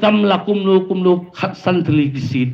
kam la kumlu khat san tli kisit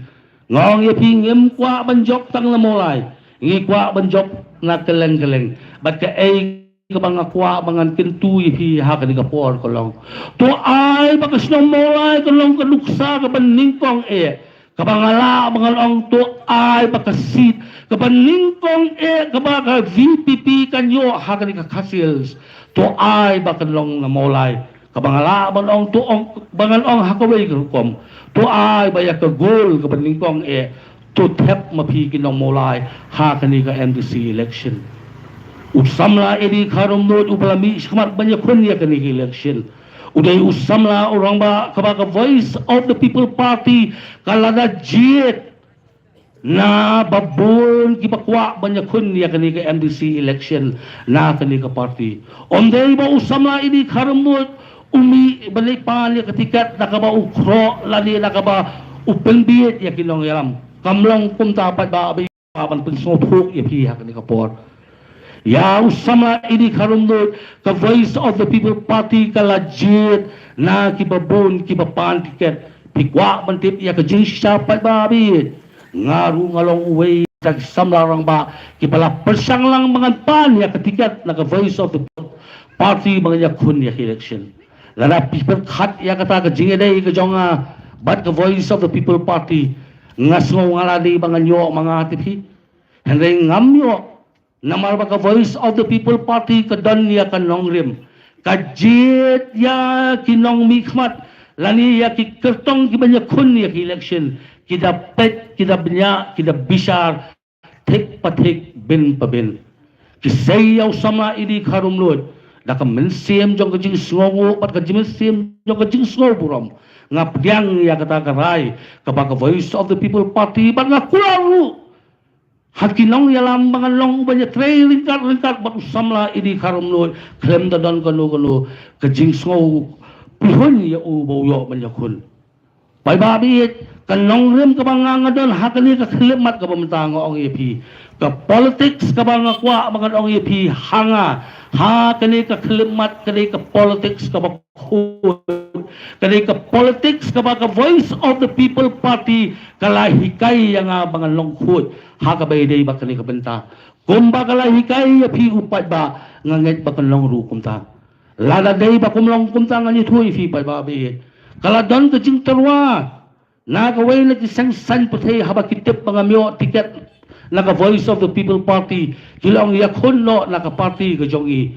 ngong ye pi ngem kwa banjok tang la molai ngi kwa banjok na keleng bat ka ai ka bang kwa bangan kintu ye pi ha ka ni ka por ko long to ai ba ka snom molai ko long ka luksa ka ban ning kong e ka bangala bangal ong to ai ba ka sit ka ban ning kong e ka ba ka VPP kanyo ha ka ni ka kasils to ai ba ka long na molai kabangala banong tuong bangalong hakaway kom to ay baya ka goal ka paningkong to tap mapi kinong molay ha kani ka MDC election usamla edi karumnod ubalami shkamat banya kunya kani ka election uday usamla orang ba kabaka voice of the people party kalada jet na babon kibakwa banya kunya kani ka MDC election na kani ka party onday ba usamla edi karumnod umi balay pali ketikat nakaba ukro lali nakaba upengbiet ya kinong yalam kamlong kumtapat ba abay kapan pensothuk ya pihak ni kapor ya usama ini karundod ka voice of the people party kalajit na kibabon kibapan tiket pikwa bantip ya ka jinsya pat ba abit ngaru ngalong uway tag samlarang ba kibala persang lang mga pan ya ketikat na ka voice of the party mga yakun ya election lada people khat ya kata ka jingedai ka jonga but the voice of the people party ngasngo ngaladi banganyo mga tipi henry ngamyo namar ba ka voice of the people party ka don ya kanong rim ka jit ya kinong mikmat lani ya ki kertong ki banya kun ya ki election kita pet kita benya kita bisar tek patek bin pabin kisayaw sama ini karumlod naka mensiem jong kajing sngongo pat kajing mensiem jong kajing sngoburom ngap diang ya kata karai kapag voice of the people party bat nga kularu hakinong ya lambangan long ubanya trailing kat bat usamla ini karumno klem dadon kanu kajing sngo pihon ya ubo yo manyakun pai babit kanong rem kabanga don hakani ka klemat ka pamtang ong EP ka politics kabanga kwa mga ong EP hanga ha kani ka klemat kani ka politics ka bakun kani ka politics ka baka voice of the people party kalahikay yang mga longkut ha ka bayday ba kani ka benta kumba kalahikay ya pi upat ba nganget ba kanong rukumta lada day ba kumlong kumta ngani thuy fi pa ba bi kala don ka jing tarwa nakaway na isang san putay haba kitip mga myo tiket naka voice of the people party kilang yakun no naka party ka jongi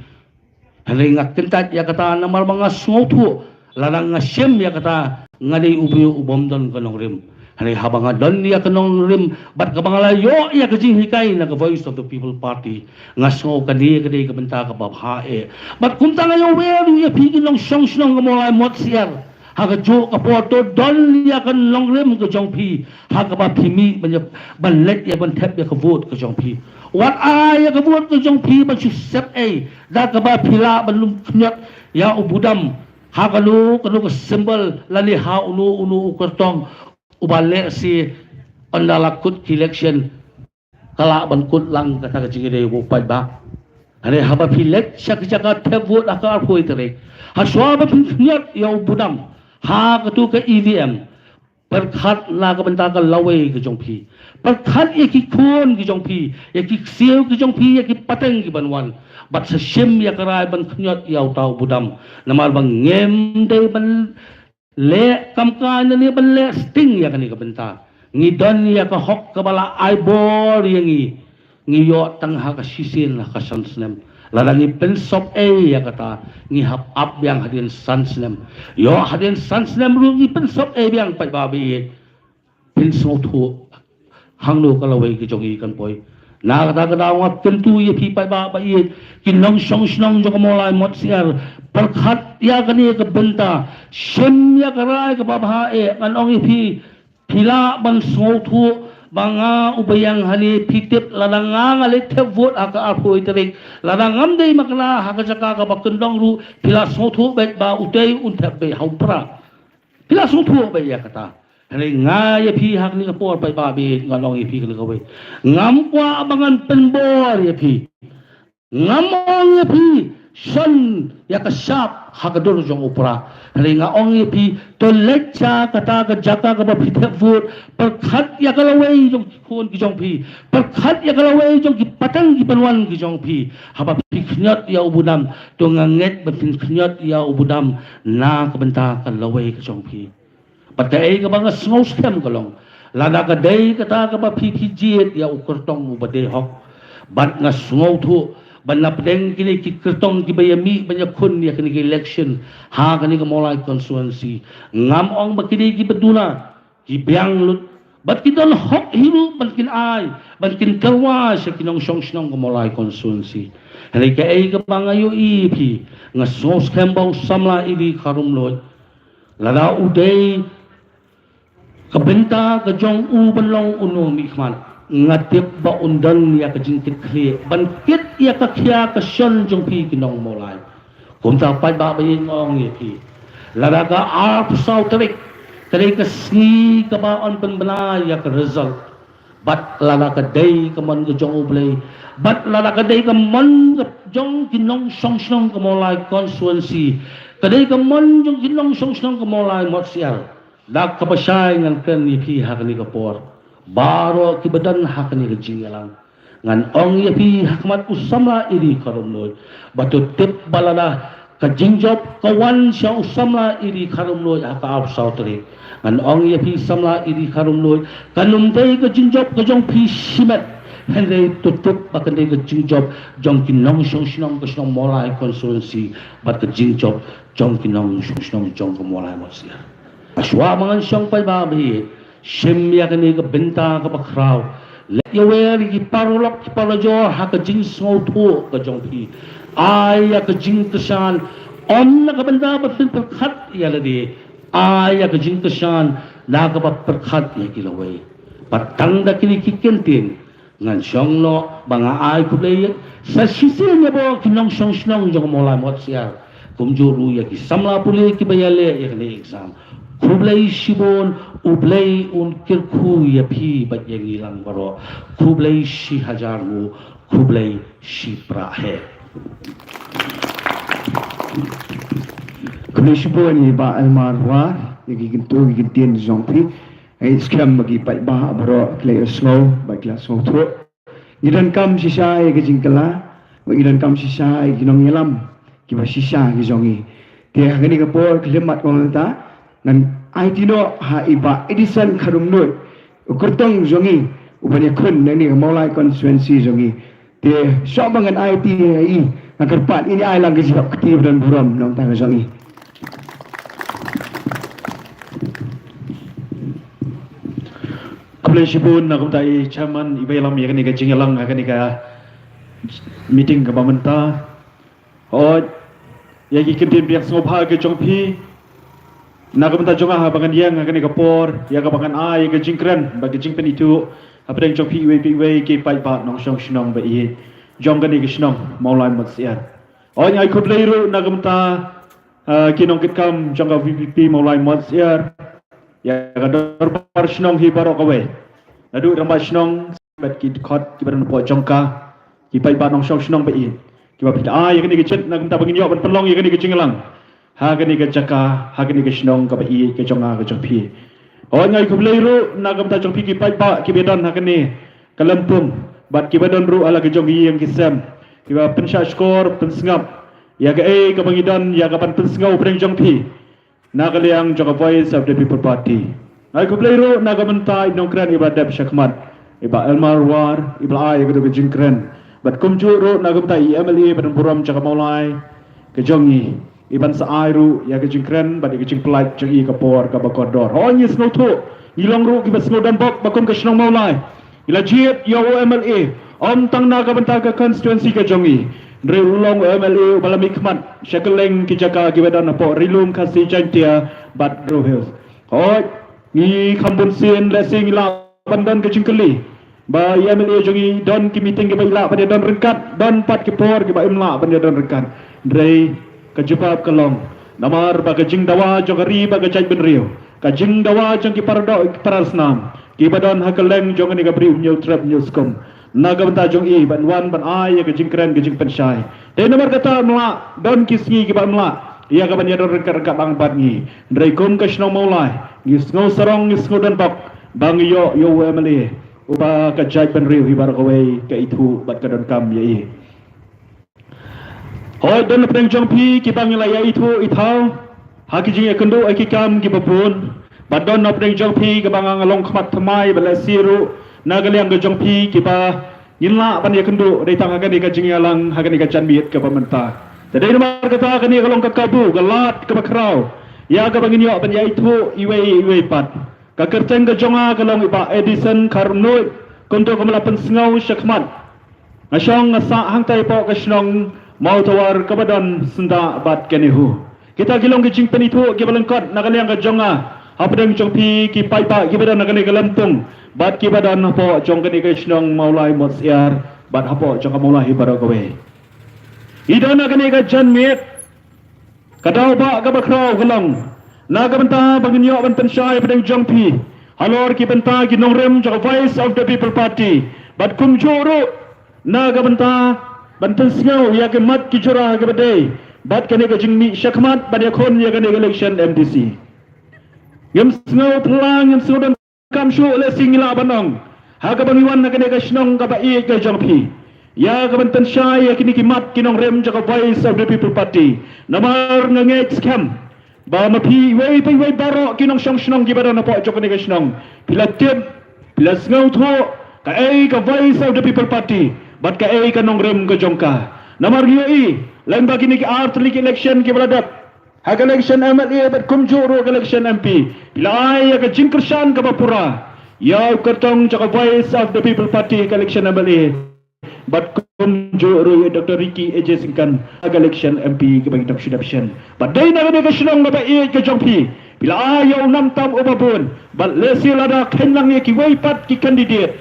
halay nga kintat ya kata na mga smotu lanang nga siyem ya kata nga day ubiyo ubom don kanong rim halay haba nga don ya kanong rim bat ka mga layo ya ka jing hikay naka voice of the people party nga smo kadi ka benta ka babhae bat kumta nga yung weru ya pigin ng siyong sinong nga mga motsier haga jo kapoto don ya kan longrem ke jongpi haga ba phimi ban let ya ban thep ya ka vote ke jongpi wat a ya ka vote ke jongpi ban chu sep a da ka ba phila ban lum khnyat ya ubudam haga lu ka symbol lani ha unu kertong ubale si andala kut election kala ban kut lang kata ka jingide bu pai ba ane haba philet sak jaka thep vote aka phoi tere ha swa ba phnyat ya ubudam ha katu ke EVM perkhat na ka benta ka laway ke jongpi perkhat ye ki khon ke jongpi ye ki sieu ke jongpi ye ki pateng ki banwan bat sa shem ya karai ban khnyot yaw taw budam namar bang ngem de ban le kam ka ne ban le sting ya kani ka benta ngi don ya ka hok ka bala ai bor yang ngi yo tang ha ka sisin ka sansnem lalangi pensop ya kata ngi hap up yang hadin sansnem yo hadin sansnem ru ngi pensop yang pai babi pensop thu hangno kalawai ki jongi kan poi na kata kada ngat tentu ye pi pai ba ye kinong song jong molai mot siar perkhat ya kani ke benta shem ya karai ke babha kan ong pi pila ban so thu banga ubayang hali pitip ladanga ngale tevot aka apoi terik ladangam dei makna haka jaka ka bakendong ru pila sothu bet ba utei untep be haupra pila sothu be ya kata hali nga ya pi hak ni kapor pai ba be ngalong ipi ka we ngam kwa abangan penbor ya pi ngamong ya pi son ya ka sap hakador jong upra halinga ong pi to lecha kata ka jaka ka ba phithe fut perkhat ya kalawai jong khon ki jong pi perkhat ya kalawai jong ki patang ki panwan ki jong pi haba pi khnyat ya ubudam to nganget batin khnyat ya ubudam na ka benta kalawai ki jong pi patai ka bang snow stem kalong lada ka dei kata ka ba pi jiet ya ukertong ubade hok bat nga snow thu banapdeng kini ki kertong ki bayami banyak kun ya kini ki election ha kini ka molai constituency ngam ong bakini ki beduna ki biang lut bat kidon hok hiru bankin ai bankin karwa sa kinong song ka molai constituency hali ka ay ka bangayo ipi nga sos kembaw samla ili karumloy lada uday kabenta ka jong u banlong uno mikman ngatip ba undan ya ka jingkit kli bankit ya ka kya ka syon jong pi kinong molai kum ta pai ba bayin ong ye pi lada ka ar pusau terik ka sni ka ba on pen bana ya ka result bat lada ka dei ka man ka jong ublay bat lada ka dei ka man ka jong kinong song ka molai constituency ka dei ka man jong kinong song ka molai motsial dak ka pasay ngan ken ni pi ha ni ka por baro kibadan hakani ka jingalang ngan ong yapi hakmat usamla iri karumloy batu tip balada ka jingjop kawan siya usamla iri karumloy haka apsaw tari ngan ong yapi samla iri karumloy kanumday ka jingjop ka jong pi simet henday tutup bakanday ka jingjop jong kinong sinong ka sinong molay constituency bat ka jingjop jong kinong sinong jong ka molay mo siya aswa mga siyang paibabahi Shemya kani ka benta ka pakraw. Let you wear ki parulok ki palajo ha ka jing snow to ka jong pi. Aya ka jing tasan on na ka benta ba tin perkhat ya ladi. Aya ka jing tasan na ka ba perkhat ya kilaway. Patang da kini kikentin ngan syong no banga ay kublay sa sisil niya bo kinong syong jong molay mot siya. Kumjuru ya ki samla puli ki bayale ya kani exam. Kublay shibon ublay un kirku ya pi bat yang ilang baro kublay shi hajar mu kublay shi prahe kublay shibon ni ba almarwa yagi gintu gintien zongpi ay skam magi pat ba baro klay snow ba kla snow tro gidan kam sisa ay gijingkala gidan kam sisa ay ginong yalam kiba sisa gizongi dia gani kapor klemat konta nan ai tino ha iba edisan karumnut ukurtong zongi ubanya kun nani molai constituency zongi te sobangan IT ai nakarpat ini ai lang gesap ketib dan buram nong tang zongi Kublai shibun na kumtai chairman iba lam yakani ka jingalang akani ka meeting ka bamenta o yagi kintin biak ngobha ke jongpi nakamta jonga ha bangan yang akan kapor ya ka bangan ai ka jingkran bagi jingpen itu apa yang jong pi ke pai pa nong song shnong ba i jong ka ni ka shnong maulai mat sian on ai khut leiru nakamta kinong kitkam jong ka VPP maulai mat sian ya ka dor par shnong hi baro ka we nadu ramba shnong bat ki khot ki baran po jong ka ki pai pa nong song shnong ba i ki ba pit ai ka ni ka chet nakamta bangin yo ban pelong ya ka ni ka jinglang hagani ka jaka hagani ka shnong ka bai ka jonga ka jongpi o ngai kublai ru nagam ta jongpi ki pai ba ki bedon hagani kalampung bat ki bedon ru ala ka jongi yang kisam ki ba pensha skor pensngap ya ka ka bangidon ya ka pan pensngau breng jongpi nagaliang jonga voice of the people party ngai kublai ru nagam ta nongkran ibadah syakmat iba almarwar ibla ay ka do jingkran bat kumju ru nagam ta MLA ban buram jaka maulai ka jongi iban sa airu ya ke jingkren badi ke jingplat jeng I kapor ka bakodor honyi snow to ilong ru gibat snow dan bok bakom ke snong maulai ila jiet yo MLA om tang na ka benta ka constituency ka jongi re ulong MLA balami khmat shakeleng ki jaka gibadan po rilum khasi jantia bat rohil hoi ni khambun sien lesing la pandan ke jingkeli ba MLA jongi don ki meeting ke baila pada don rengkat don pat ke por ke ba imla pada don rengkat re kajupap kalong namar baga jing dawa jogari baga jaj benrio ka jing dawa jong ki parado parasnam ki badon hakaleng jong ni gabri nyul trap nyul skom naga banta jong I ban wan ban ai ka jing kren ka jing penshai te namar kata mla don ki sngi ki ban mla ia ka banya rengka bang batngi ndrai kum ka snong maulai ngisngo sarong ngisngo dan bak bang yo wemeli uba ka jaj ban riu hibar kawai ka itu bat ka don kam ye hoi don pedang jongpi ki bang la ya itu ithau haki jing ekendo aki kam ki babun badon no pedang jongpi ka bang ngalong khmat thamai bala siru nagaliang ka jongpi ki ba yinla ban ekendo dai tang ka ni ka jing alang ha ka ni ka janbiet ka pamenta tadai nomor kata ka ni kalong ka kabu galat ka bakrau ya ka bangin yo ban ya itu iwe pat ka kerteng ka jonga kalong iba Edison Karnoi konto kamala pensngau syakmat ngasong ngasa hangtai po ka snong mau tawar ka badan senda bat kenihu kita gilong ki jing penitu ki balengkot nakaliang ka jonga hapadang jongpi ki paipa ki badan nakani ka lantung bat ki badan po jong ka ni ka snong maulai mot siar bat hapo jong ka maulai baro kawe idana ka ni ka janmit kadau ba ka bakrau kalong naga benta banginyo bantan syai padang jongpi halor ki benta ki nongrem jaga voice of the people party bat kum juru naga benta bantan sngau ya ke mat ki jura ke badai bat kane ka jingmi syakmat ban yakon ya kane election MDC yam sngau tlang yam sudan kam shu le singila banong ha ka bangiwan na kane ka snong ka ba i ka jongpi ya ka bantan syai ya kini ki mat ki nongrem jaga voice of the people party namar ngenge scam ba mapi wei baro kinong snong gi baro na po jokone ka snong pila tip pila sngau tho ka ka voice of the people party bat ka ka nongrem ka jongka namar gi lain bagi ni ki art lik election ki baladat ha election MLA bat kumjuro election MP pila ai ka jingkershan ka bapura ya kertong jaka voice of the people party ka election MLA bat kumjuro Dr. Ricky AJ Singkan aga election MP ke bagi adoption bat dai na ka snong ba ka jongpi bila ayaw nam tam ubabun bat lesil ada khenlang ki wei pat ki candidate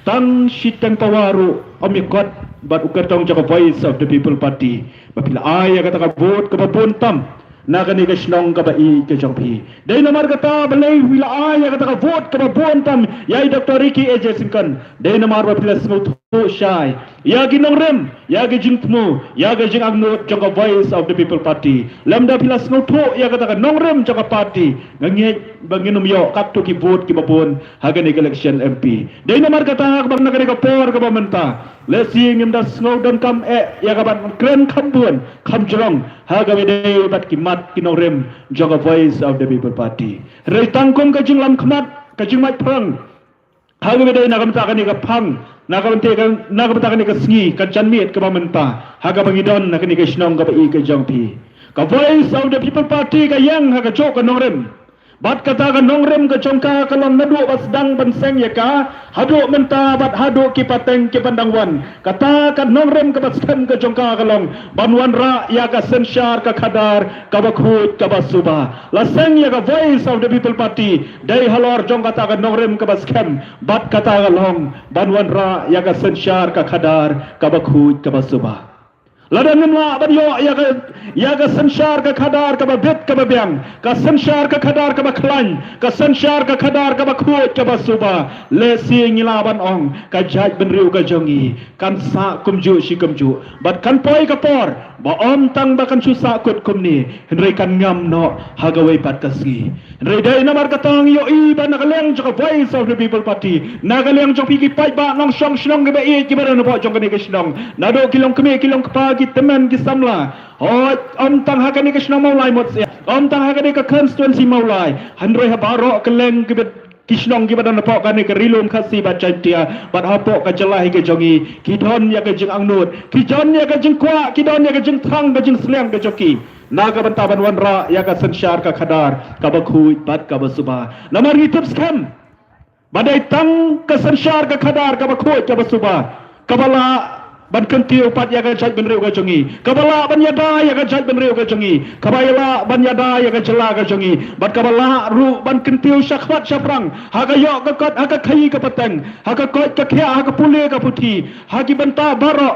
tang sitang pawaru omikot bat ukatong jaka voice of the people party bat bila ayaw kata ka vote ka babun tam nakani ka snong ka ba ka jongpi dai namar kata balai bila ayaw kata ka vote ka babun tam yai Dr. Ricky AJ Singkan dai namar ba bila sngo syai ya ginong rem ya ge jingtmu ya ge jing agno jaka voice of the people party lamda pila snotho ya kata nong rem jaka party ngange banginum yo kakto ki vote ki babon haga ni election MP dai namar kata bang nagare ka por ka bamenta lesi ngim da snow don kam ya ka ban kren khambun khamjrong haga we dai bat ki mat ki nong rem jaka voice of the people party rei tangkom ka jing lam khmat ka jing mat prang haga we dai nagamta ka ni ka phang nagamta ka ni ka sngi ka janmiet ka bamenta haga bangidon nakani ka snong ka ba ka jongpi ka voice of the people party ka yang haga chok ka nongrem bat kata ka nongrem ka chongka ka long nadu bas dang banseng ya ka hadu menta bat hadu ki pateng ki pandangwan kata ka nongrem ka baskan ka chongka ka long banwan ra ya ka sensyar ka khadar ka bakhut ka basuba laseng ya ka voice of the people party dai halor jong kata ka nongrem ka baskan bat kata ka long banwan ra ya ka sensyar ka khadar ka bakhut ka basuba ladang la banyo ya ka sanshar ka khadar ka babet ka babyang ka sanshar ka khadar ka baklan ka sanshar ka khadar ka bakhut ka basuba le sing la ban ong ka jaj ben riu ka jongi kan sa kumju si kumju bat kan poi ka por ba om tang ba kan susa kut kumni henry kan ngam no hagawai pat kasi henry dai namar katang yo i ba nakaleng ka voice of the people party nakaleng jong pigi pai ba nong song snong ge ba i ki ba no po jong ka ni ka snong nado kilong kemi kilong ka ki teman ki samla om tang ha ka ni ka snong mau lai mot sia om tang ha ka ni ka constituency mau lai henry ha baro keleng ki kisnong ki badan po ka ni ka rilum khasi ba chantia bat hapo ka jalai ke jongi ki don ya ka jing angnut ki jon ya ka jing kwa ki don ya ka jing thang ka jing sleng ka joki naga bantaban wanra ya ka sanshar ka khadar ka bakhu bat ka basuba namar hitip scam badai tang ka sanshar ka khadar ka bakhu ka basuba kabala ban kentiu pat ya ka jaj ben reu ka jongi kabala ban yada ya ka jaj ben reu ka jongi kabayala ban yada ya ka jala ka jongi bat kabala ru ban kentiu syakhat syaprang ha ka yo ka kot ha ka khai ka patang ha ka kot ka khia ha ka pule ka puthi ha ki banta baro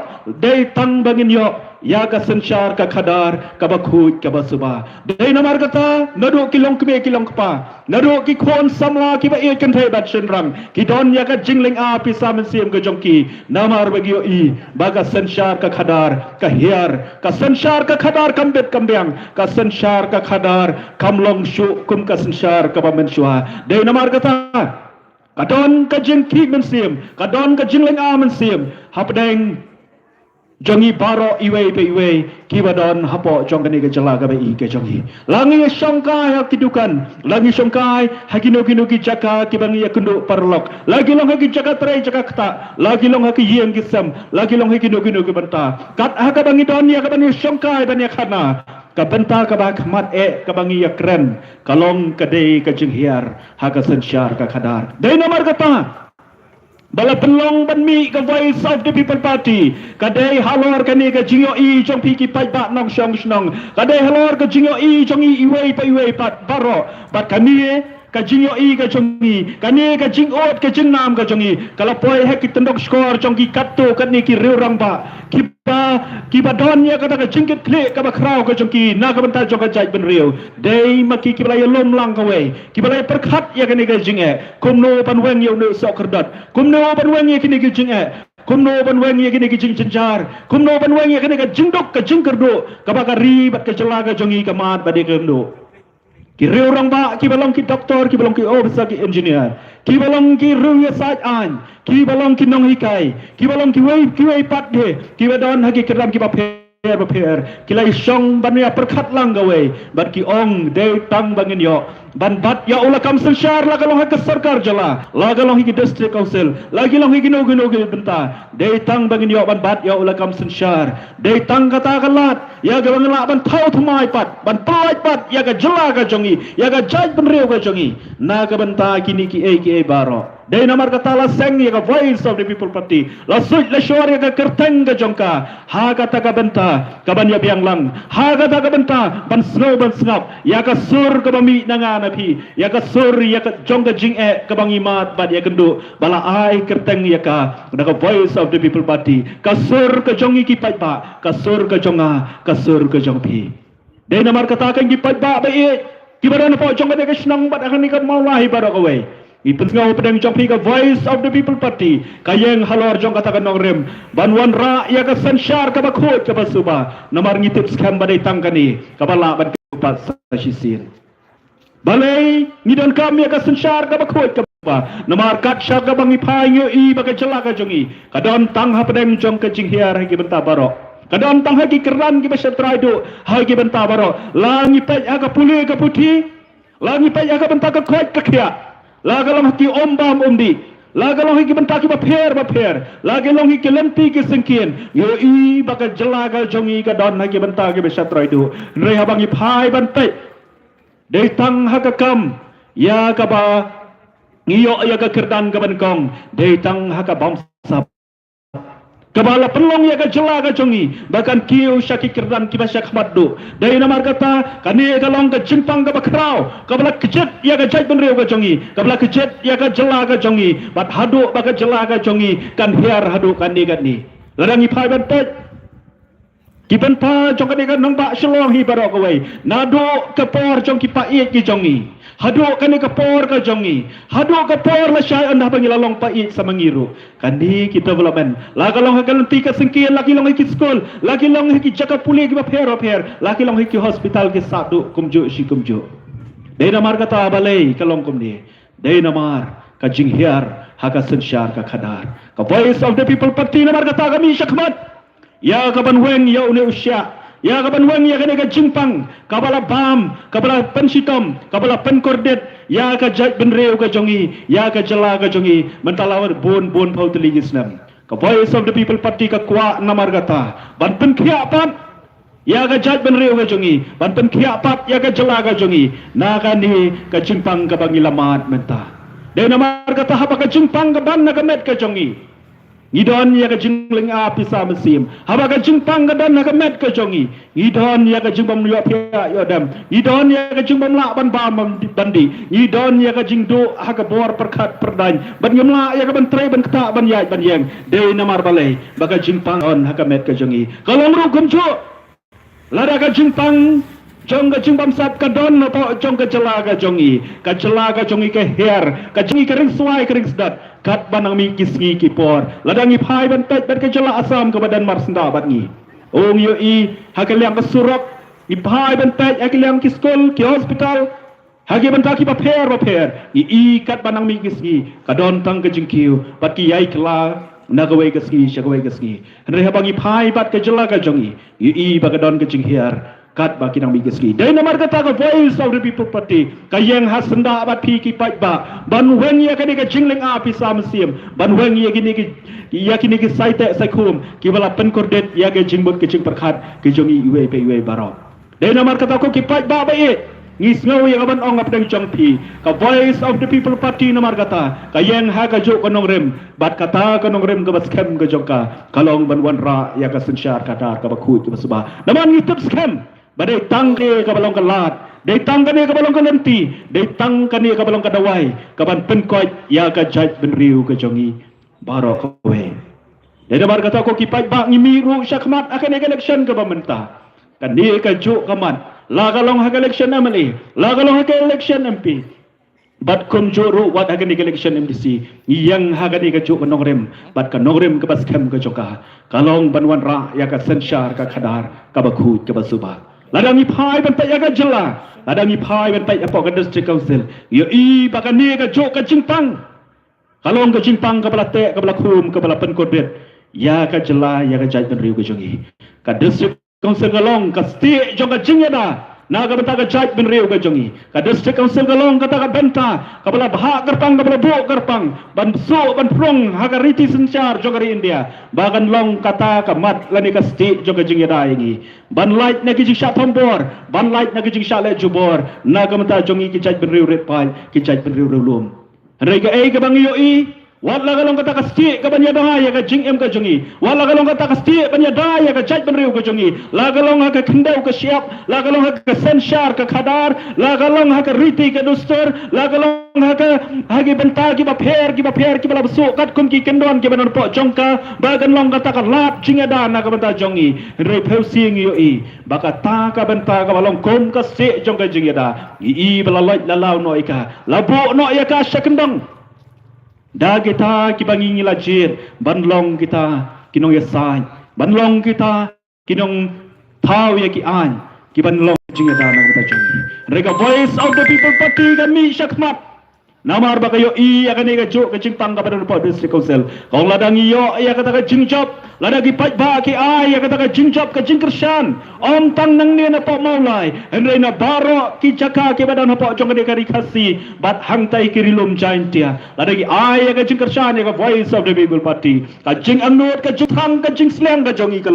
dei tang bangin yo ya ka sansyar ka khadar ka bakhut ka basuba dei namar kata nadu kilong kme kilong kpa nadu ki khon samla ki ba e kan thai bat shen rang ki don ya ka jingling a pi sam siam ka jongki namar bagio i baga sansyar ka khadar ka hiar ka sansyar ka khadar kambet kambyang ka sansyar ka khadar kamlong shu kum ka sansyar ka bamen shwa dei namar kata kadon ka jing ki men siam kadon ka jingling a men siam hapdeng jongi baro iwe pe iwe kibadon hapo jong kani ke jala ka bai ke jongi langi songkai hakidukan langi songkai hakino kino ki jaka kibangi yakundu parlok lagi long haki jaka trai jaka kata lagi long haki yeng gisam lagi long haki kino ki banta kat haka bangi don ya ka bangi songkai banyak khana ka banta ka ba khmat ka bangi ya kren kalong ka dei ka jinghiar haka sansyar ka khadar dei nomor kata bala pelong ban mi ka voice of the people party kadai halor kani ka jingyo i jong pi ki pai ba nong shong snong kadai halor ka jingyo i jong i iwe pa iwe pat baro pat kani ka jingyo i ka jong i kani ka jing ot ka jing nam ka jong i kala poi he ki tendok skor jong ki katto kani ki riu rang ba ki ba don ya kata ka jingkit kle ka ba krau ka jong ki na ka banta jong ka jai ben riu dei ma ki balai lom lang ka we ki balai perkhat ya kani ka jing e kumno pan weng yo no sok kerdat kumno ban weng ya kini ki jing e kumno ban weng ya kini ki jing cenjar kumno ban weng ya kini ka jing dok ka jing kerdo ka ba ka ribat ka jela ka jong i ka mat ba de ka ndo ki riu rang ba ki balong ki doktor ki balong ki officer ki engineer ki balong ki riu ya saj an ki balong ki nong hikai ki balong ki wei pat de ki badon haki keram ki ba per kilai song ban ya perkhat lang gawe ban ki ong de tang bangin yo ban bat ya ula kam sansyar la kalong hak sarkar jala la kalong hiki district council lagi long hiki no benta de tang bangin yo ban bat ya ula kam sansyar de tang kata kalat ya ga bangla ban thau thumai pat ban pai pat ya ga jala ga jongi ya ga jaj ban reu ga jongi na ga benta kini ki e baro dei namar kata la seng ya ka voice of the people party la suj la shor ya ka kerteng ga jongka ha kata ka benta ka ban ya biang lang ha kata ka benta ban snow ban snap ya ka sur ka bami nanga na phi ya ka sur ya ka jongka jing e ka bang imat bad ya kendu bala ai kerteng ya ka ka voice of the people party ka sur ka jongi ki pai ba ka sur ka jonga ka sur ka jong phi dei namar kata kan ki pai ba ba e ki badan po jong ka de snang bad akan ni ka mawahi bara ka we ipun ngau pedang jongpi ka voice of the people party kayeng halor jong kata kanong rem banwan ra ya ka sansyar ka bakhot ka basuba namar ngitip skam badai tangkani ka bala ban ka sa sisin balai ngidon kam ya ka sansyar ka bakhot ka ba namar kat syar ka bangi phayo i ba ka jala ka jongi kadon tang ha pedang jong ka jinghiar ki benta barok kadon tang ha ki keran ki basatrai do ha ki benta barok langi pe ka puli ka puthi langi pe ka benta ka khot ka khia lagi long haki ombam omdi lagi long haki bentaki ba pher lagi long haki lempi ki sengkien yo i baka jelaga jongi ka don haki bentaki be satrai du re habangi phai ban pe de tang hakakam ya ka ba ngiyo ya ka kerdan ka ban kong de tang haka bom sap kabala pelong ya ka jelaga jongi bahkan kiu syaki kerdan ki ba syak maddu dai namar kata kani kalong ka jimpang ka bakrau kabala kejet ya ka jai ben reu ka jongi kabala kejet ya ka jelaga jongi bat hadu ba ka jelaga jongi kan hiar hadu kan ni ladangi phai ban pe ki ban pa jong ka kan nong ba shlong hi barok ka wei nado ka por jong ki pa i ki jongi hadu kani ka por ka jongi hadu ka por la syai anda pangilalong pa i sa mangiru kandi kita development la kalong hakan ti ka sengkian laki long ki school laki long ki jaka puli ki ba pher laki long ki hospital ki sadu kumju si kumju dei namar kata balai kalong kumni dei namar ka jinghiar haka sansyar ka khadar ka voice of the people party namar kata kami syakmat ya ka ban weng ya une usya ya kaban wang ya kene ka jimpang kabala bam kabala pensitom kabala penkordet ya ka jaj benreu ka jongi ya ka jela ka jongi mentalawar bon pau telingisnam ka voice of the people party ka kwa namar kata ban penkhia pat ya ka jaj benreu ka jongi ban penkhia pat ya ka jela ka jongi na ka ni ka jimpang ka bangilamat menta de namar kata hapa ka jimpang ka ban na ka met ka jongi ngidon ya ka jingling api sa mesim haba ka jingpang ka dan ka met ka jongi ngidon ya ka jingbam yo pia yo dam ngidon ya ka jingbam la ban bam bandi ngidon ya ka jingdo ha ka bor perkat perdan ban ngemla ya ka ban tre ban kta ban yai ban yang de namar balai baka jingpang on ha ka met ka jongi kalau ru kumchu lada ka jingpang jong ka jingbam sat ka don na po jong ka jela ka jongi ka her ka jongi ka ring suai ka ring sedat kat banang mi kisngi kipor ladangi phai ban tet ban ka jela asam ka badan mar senda bat ngi ong yo I hakaliang ka surok I phai ban tet hakaliang ki skol ki hospital hagi ban ta ki paper I kat banang mi kisngi ka don tang ka jingkiu bat ki yai kla nagawai ka ski shagawai ka ski re habangi phai bat ka jela ka jongi I ba ka don ka jing her kat ba kinang migisgi dai namar kata ka voice of the people party kayeng hasenda bat pi ki pai ba ban wen ya kani ka jingling api sam sim ban wen ya kini ki saite sakum ki bala pen kordet ya ga jingbut ki jing perkhat ki jongi iwe pe iwe baro dai namar kata ko ki pai ba bai ngis ngau ya ban ong apdang jong pi ka voice of the people party namar kata kayeng ha ka jo konong rem bat kata konong rem ka baskem ka jongka kalong ban wan ra ya ka sensyar kadar ka bakut ka basba naman ngitip scam badai tang ke ka balong ka lat dai tang ka ni ka balong ka lenti dai tang ka ni ka balong ka dawai ka ban penkoi ya ka jaj ben riu ka jongi baro ka we dai dabar kata ko kipai ba ngimiru syakmat akan election ka bamenta kan ni ka ju ka man la ka long ha election amali la ka long ha election MP bat kum juru wat akan election MDC yang ha ka ni ka ju ka nongrem bat ka nongrem ka baskem ka joka kalong banwan ra ya ka sensyar ka khadar ka bakut ka basuba ladang I phai ban pai ka jela ladang I phai ban pai apa ka district council yo I bakan ni ka jok ka jingpang kalong ka jingpang ka bala te ka bala khum ka bala pen kodbet ya ka jela ya ka jai ban riu ka jongi ka district council kalong ka sti jong ka jingyada na ka benta ka jai ban riu ka jongi ka district council kalong ka ta ka benta ka bala bha garpang ka bala bo garpang ban so ban prong ha ka riti sensyar jong ka India bagan long kata ka mat lani ka sti jong ka jingyada ingi ban light na ki jing sha tombor ban light na ki jing sha le jubor na ka menta jongi ki jai ban riu ret pai ki jai ban riu lum re ka ka bang yo I wala galong kata kasti ka banya daya ka jing em ka jongi wala galong kata kasti banya daya ka jaj benriu ka jongi la galong ka kendau ka siap la galong ka sensyar ka khadar la galong ka riti ka dustur la galong ka hagi benta ki ba pher ki bala besuk kat kum ki kendon ki banon po jongka bagan long kata ka lat jing ada na ka benta jongi re pheu sing yo I baka ta ka benta ka balong kom ka se jong ka jing ada I bala loj la law no ika la bo no ya ka syakendong da kita kibangi ngilajir banlong kita kinong yasai banlong kita kinong tau ya ki an kibanlong jingada na kita jongi rega voice of the people party kami syakmat namar ba kayo I akan ga jo ka jingpang ka pada po district council kong ladang iyo ya kata ka jingjop ladagi pai ba ki ai ya kata ka jingjop ka jingkershan om tang nang ni na po maulai henry na baro ki jaka ki badan po jong ka kasi bat hangtai ki rilum jaintia ladagi ai ya ka jingkershan ya ka voice of the people party ka jing anut ka jing ka jing sleng ka jongi ka